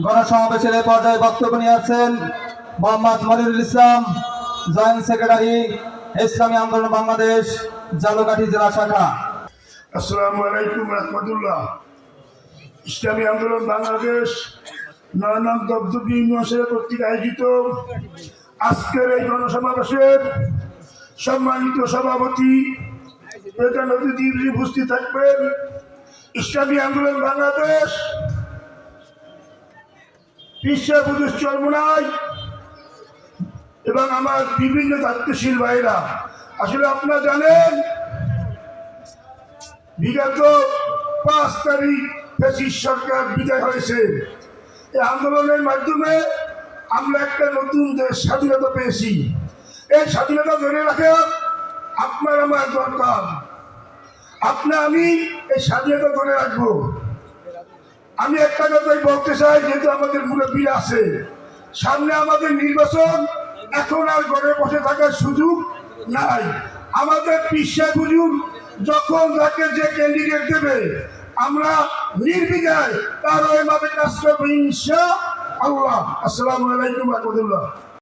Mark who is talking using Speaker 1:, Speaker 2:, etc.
Speaker 1: গণসমাবেশের এই পর্যায়ে বক্তব্য নিয়ে আছেন মোহাম্মদ মনিরুল ইসলাম, জয়েন্ট সেক্রেটারি, ইসলামী আন্দোলন বাংলাদেশ, ঝালকাঠি জেলা শাখা।
Speaker 2: আসসালামু আলাইকুম রহমতুল্লাহ। ইসলামী আন্দোলন বাংলাদেশ ৯ নং দপ্তর ইউনিয়ন কর্তৃক আয়োজিত আজকের এই গণসমাবেশের সম্মানিত সভাপতি প্রধান অতিথি উপস্থিত থাকবেন ইসলামী আন্দোলন বাংলাদেশ বিশ্বের প্রদেশ চরমোনাই এবং আমার বিভিন্ন দায়িত্বশীল ভাইরা। আসলে আপনারা জানেন বিগত ৫ তারিখ ফ্যাসিস্ট সরকার বিদায় হয়েছে। এই আন্দোলনের মাধ্যমে আমরা একটা নতুন দেশ স্বাধীনতা পেয়েছি। এই স্বাধীনতা ধরে রাখা আপনার আমার দরকার। আমি এই স্বাধীনতা ধরে রাখবো। আমি একটা কথাই বলতে চাই, যেহেতু আমাদের মুরব্বীরা আছে, সামনে আমাদের নির্বাচন, এখন আর ঘরে বসে থাকার সুযোগ নাই। আমাদের পিছিয়ে বুঝুন, যখন তাকে যে ক্যান্ডিডেট দেবে আমরা নির্বিঘ্নে তার ওইভাবে কাজ করবো ইনশাআল্লাহ। আসসালামু আলাইকুম রহমতুল্লাহ।